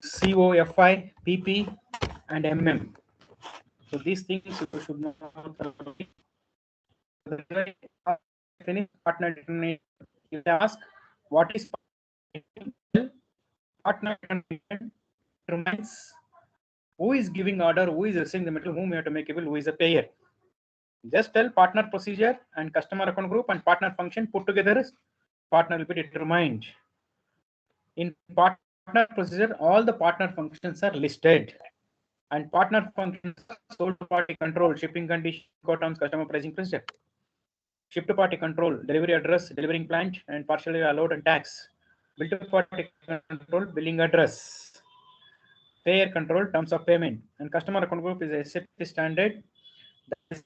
COFI, PP, and MM. So these things you should know thoroughly. Finish partner determination. You ask what is partner determination determines who is giving order, who is receiving the material, whom you have to make able, who is a payer. Just tell partner procedure and customer account group and partner function put together is partner will be determined. In partner procedure, all the partner functions are listed. And partner functions are sold party control, shipping condition, terms, customer pricing procedure. Shipped party control, delivery address, delivering plant, and partially allowed and tax. Billed party control, billing address. Payer control, terms of payment. And customer account group is a SAP standard that is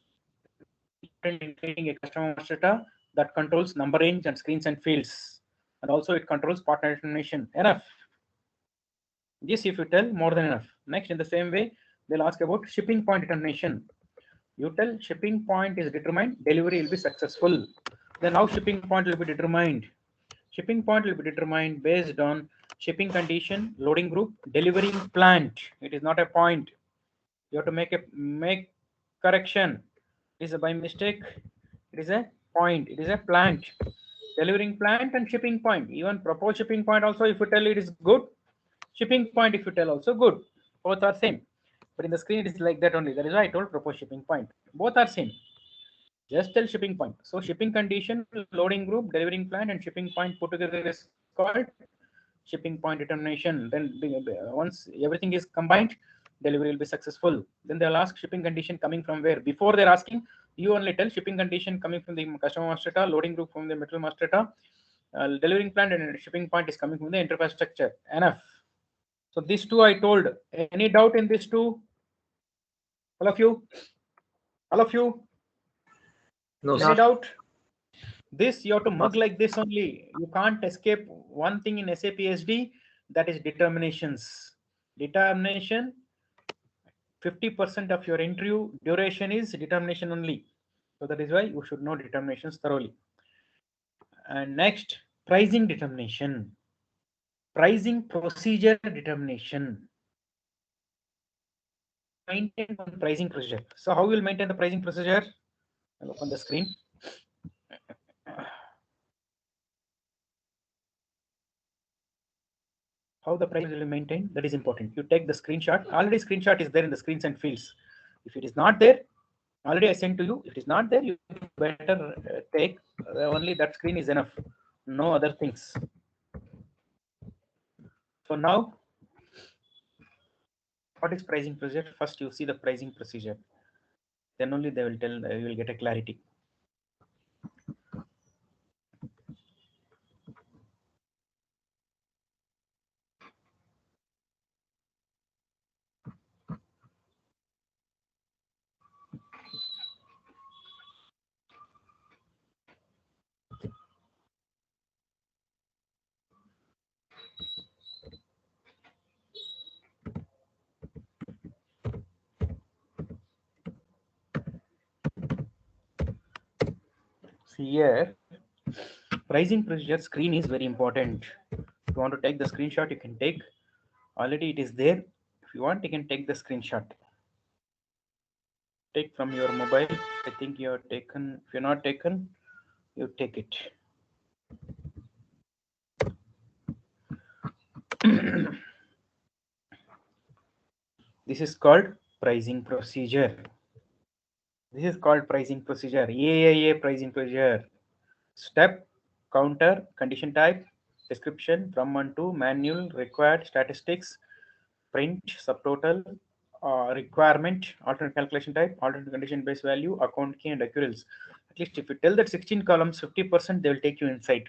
creating a customer master data that controls number range and screens and fields. And also it controls partner determination. Enough. This if you tell, more than enough. Next, in the same way, they'll ask about shipping point determination. You tell shipping point is determined, delivery will be successful. Then how shipping point will be determined? Shipping point will be determined based on shipping condition, loading group, delivering plant. It is not a point. You have to make correction. It is a by mistake. It is a point. It is a plant. Delivering plant and shipping point. Even proposed shipping point also, if you tell it is good, shipping point if you tell also good. Both are same. But in the screen it is like that only. That is why I told proposed shipping point. Both are same. Just tell shipping point. So shipping condition, loading group, delivering plan, and shipping point put together is called shipping point determination. Then once everything is combined, delivery will be successful. Then they'll ask shipping condition coming from where. Before they're asking, you only tell shipping condition coming from the customer master data, loading group from the material master data, delivering plan and shipping point is coming from the enterprise structure. Enough. So these two I told. Any doubt in these two? All of you? All of you? No, Any sir. doubt? This you have to mug like this only. You can't escape one thing in SAP SD, that is determinations. Determination, 50% of your interview duration is determination only. So that is why you should know determinations thoroughly. And next, pricing determination. Pricing procedure determination. Maintain on pricing procedure. So how will maintain the pricing procedure? I'll open the screen. How the price will be maintained, that is important. You take the screenshot. Already screenshot is there in the screens and fields. If it is not there, already I sent to you. If it is not there, you better take only that screen is enough. No other things. So now, what is pricing procedure? First, you see the pricing procedure. Then only they will tell. You will get a clarity. See here, pricing procedure screen is very important. If you want to take the screenshot, you can take. Already it is there. If you want, you can take the screenshot. Take from your mobile. I think you have taken. If you're not taken, you take it. This is called pricing procedure. This is called pricing procedure. AAA pricing procedure. Step, counter, condition type, description, from and to, manual, required, statistics, print, subtotal, requirement, alternate calculation type, alternate condition based value, account key, and accruals. At least if you tell that 16 columns, 50%, they will take you inside.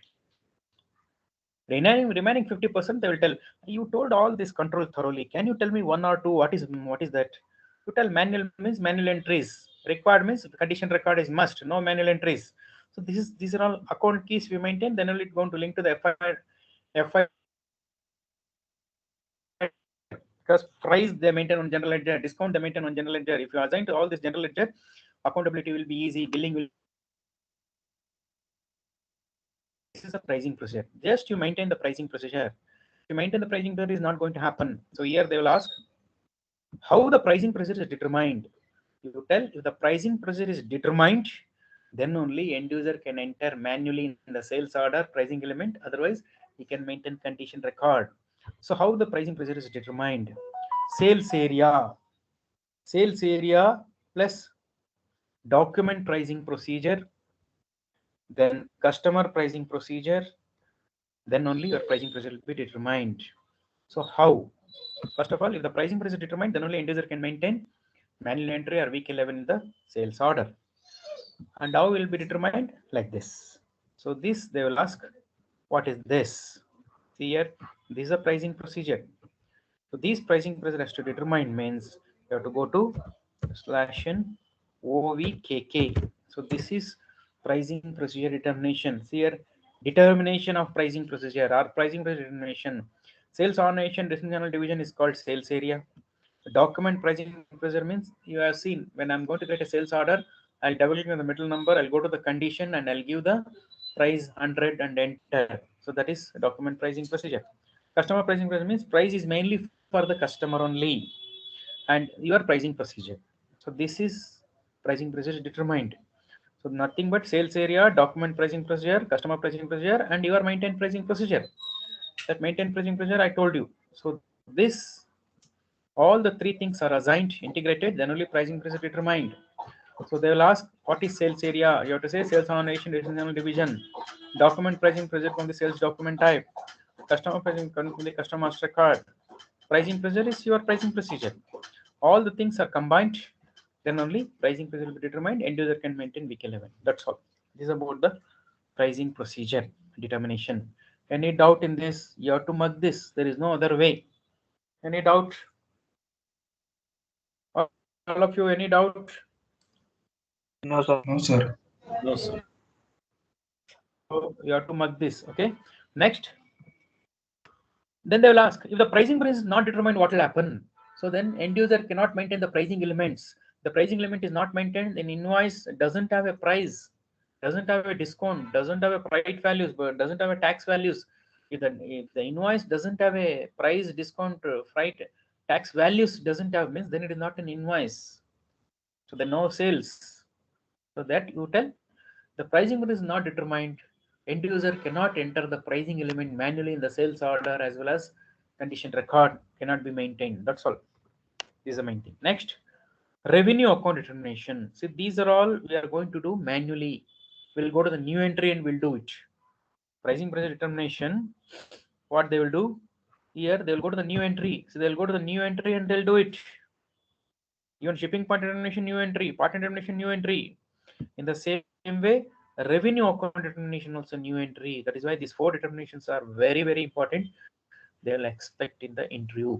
Remaining 50%, they will tell, you told all this control thoroughly. Can you tell me one or two? What is that? You tell manual means manual entries. Required means condition record is must. No manual entries. So these are all account keys we maintain. Then only it's going to link to the FI because price they maintain on general ledger, discount they maintain on general ledger. If you assign to all this general ledger, accountability will be easy. Billing will. This is a pricing procedure. Just you maintain the pricing procedure. you maintain the pricing pressure, is not going to happen. So here they will ask how the pricing pressure is determined. You tell if the pricing pressure is determined, then only end user can enter manually in the sales order pricing element. Otherwise, he can maintain condition record. So how the pricing pressure is determined? Sales area plus document pricing procedure, then customer pricing procedure, then only your pricing pressure will be determined. So how? First of all, if the pricing pressure is determined, then only end user can maintain manual entry or week 11 in the sales order. And how will be determined? Like this. So this they will ask, what is this? See here, this is a pricing procedure. So these pricing pressure has to determine means you have to go to /n OVKK. So this is pricing procedure determination. See here, determination of pricing procedure or pricing procedure determination. Sales organization decisional division is called sales area. Document pricing pressure means you have seen when I'm going to get a sales order, I'll double click on the middle number, I'll go to the condition and I'll give the price 100 and enter. So that is document pricing procedure. Customer pricing procedure means price is mainly for the customer only and your pricing procedure. So this is pricing procedure determined. So nothing but sales area, document pricing procedure, customer pricing procedure, and your maintain pricing procedure. That maintain pricing procedure I told you. So this all the three things are assigned, integrated, then only pricing pressure determined. So they will ask, what is sales area? You have to say sales organization, regional division. Document pricing pressure from the sales document type. Customer pricing from the customer master card. Pricing pressure is your pricing procedure. All the things are combined, then only pricing pressure will be determined. End user can maintain week 11. That's all. This is about the pricing procedure determination. Any doubt in this? You have to mark this. There is no other way. Any doubt? All of you, any doubt? No, sir. No, sir. No, sir. So you have to mark this. Okay. Next, then they will ask if the pricing price is not determined, what will happen? So then end user cannot maintain the pricing elements. The pricing element is not maintained, then invoice doesn't have a price, doesn't have a discount, doesn't have a price values, but doesn't have a tax values. If the invoice doesn't have a price, discount, freight, tax values doesn't have, means then it is not an invoice. So then no sales. So that you tell the pricing is not determined. End user cannot enter the pricing element manually in the sales order as well as condition record cannot be maintained. That's all. This is the main thing. Next, revenue account determination. See, these are all we are going to do manually. We'll go to the new entry and we'll do it. Pricing pressure determination. What they will do here, they will go to the new entry. So they'll go to the new entry and they'll do it. Even shipping point determination, new entry, part determination, new entry. In the same way, revenue account determination also new entry. That is why these 4 determinations are very, very important. They will expect in the interview.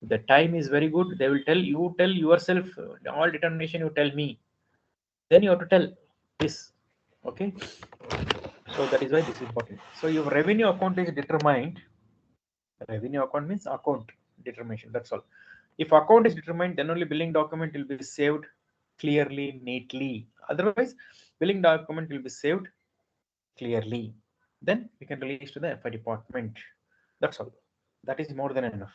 If the time is very good, they will tell you, tell yourself all determination you tell me. Then you have to tell this. Okay. So that is why this is important. So your revenue account is determined. Revenue account means account determination. That's all. If account is determined, then only billing document will be saved clearly, neatly. Otherwise, billing document will be saved clearly. Then we can release to the FI department. That's all. That is more than enough.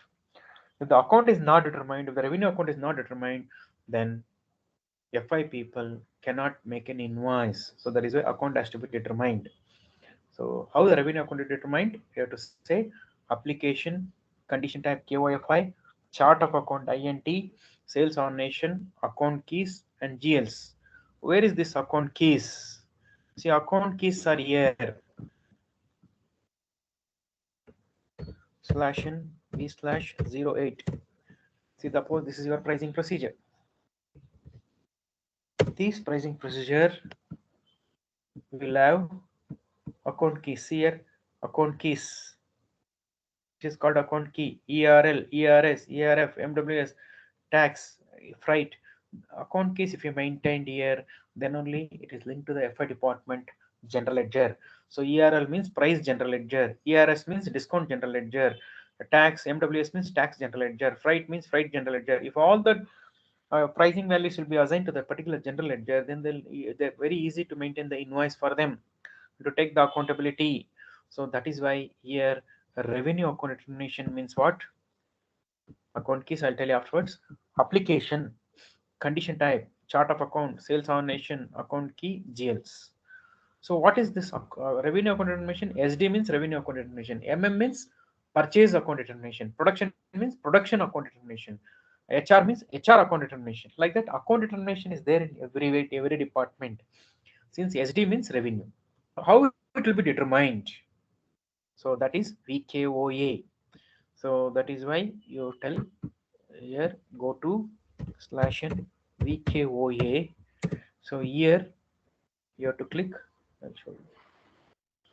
If the account is not determined, if the revenue account is not determined, then FI people cannot make an invoice. So that is why account has to be determined. So how the revenue account is determined? You have to say application, condition type KYFI, chart of account INT, sales organization, account keys, and GLs. Where is this account keys? See, account keys are here. /n/v/08. See, suppose this is your pricing procedure. This pricing procedure will have account keys here, account keys. It is called account key, ERL, ERS, ERF, MWS, tax, freight. Account keys, if you maintained here, then only it is linked to the FI department general ledger. So ERL means price general ledger, ERS means discount general ledger, tax, MWS means tax general ledger, freight means freight general ledger. If all the pricing values will be assigned to the particular general ledger, then they're very easy to maintain the invoice for them, to take the accountability. So that is why here Revenue account determination means what? Account keys, I'll tell you afterwards. Application, condition type, chart of account, sales ordination, account key, GLs. So what is this revenue account determination? SD means revenue account determination. MM means purchase account determination. Production means production account determination. HR means HR account determination. Like that, account determination is there in every department. Since SD means revenue, how it will be determined? So that is VKOA. So that is why you tell here go to / VKOA. So here you have to click. I'll show you.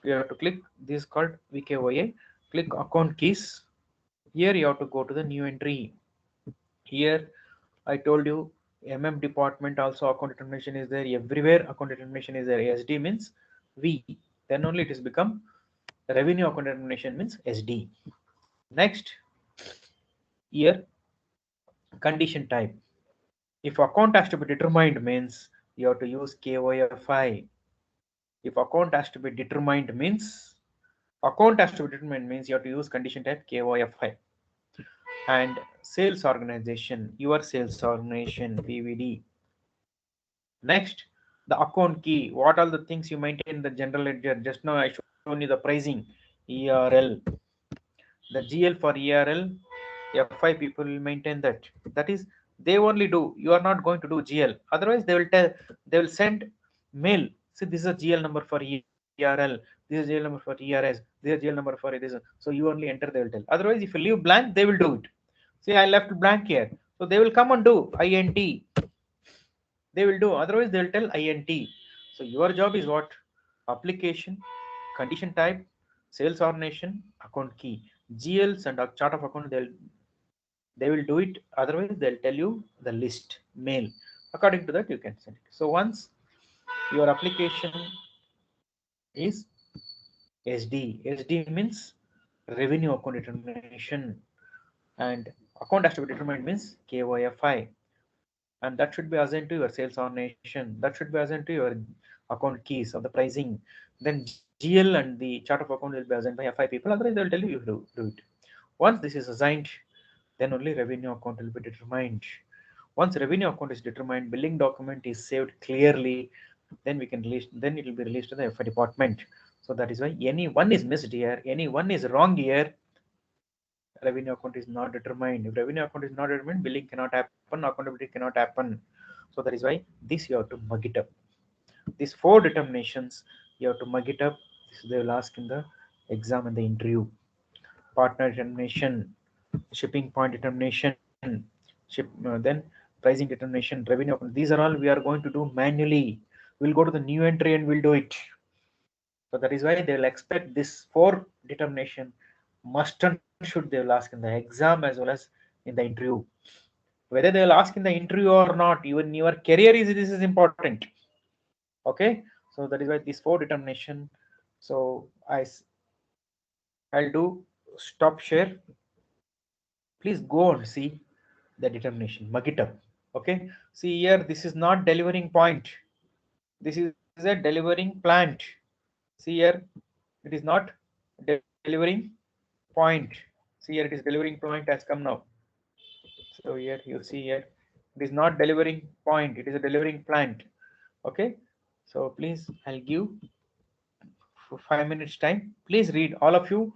You have to click this called VKOA. Click account keys. Here you have to go to the new entry. Here I told you MM department also account determination is there. Everywhere account determination is there. SD means V. Then only it is become revenue account determination means SD. Next, here condition type. If account has to be determined means you have to use KOFI. If account has to be determined means you have to use condition type KOFI. And sales organization, your sales organization PVD. Next, the account key. What are the things you maintain in the general ledger? Just now I shown you the pricing, ERL. The GL for ERL, F5 people will maintain that. That is, they only do. You are not going to do GL. Otherwise, they will send mail. See, this is a GL number for ERL. This is GL number for ERS. This is GL number for this. So you only enter. They will tell. Otherwise, if you leave blank, they will do it. See, I left blank here. So they will come and do INT. They will do. Otherwise, they will tell INT. So your job is what? Application, condition type, sales ordination, account key. GLs and a chart of account, they will do it. Otherwise, they'll tell you the list mail. According to that, you can send it. So once your application is SD means revenue account determination, and account has to be determined means KOFI, and that should be assigned to your sales ordination. That should be assigned to your account keys of the pricing. Then GL and the chart of account will be assigned by F5 people. Otherwise, they will tell you you do it. Once this is assigned, then only revenue account will be determined. Once revenue account is determined, billing document is saved clearly, then we can release. Then it will be released to the FI department. So that is why any one is missed here, any one is wrong here, revenue account is not determined. If revenue account is not determined, billing cannot happen, accountability cannot happen. So that is why this you have to mug it up. These 4 determinations you have to mug it up. This they will ask in the exam and the interview. Partner determination, shipping point determination, then pricing determination, revenue account. These are all we are going to do manually. We'll go to the new entry and we'll do it. So that is why they will expect this 4 determination must and should they will ask in the exam as well as in the interview. Whether they will ask in the interview or not, even your career is this is important. Okay, so that is why this 4 determination. So I'll do stop share. Please go and see the determination, mug it up. Okay, see here, this is not delivering point. This is a delivering plant. See here, it is not delivering point. See here, it is delivering point has come now. So here you see here, it is not delivering point, it is a delivering plant. Okay, so please I'll give for 5 minutes time. Please read, all of you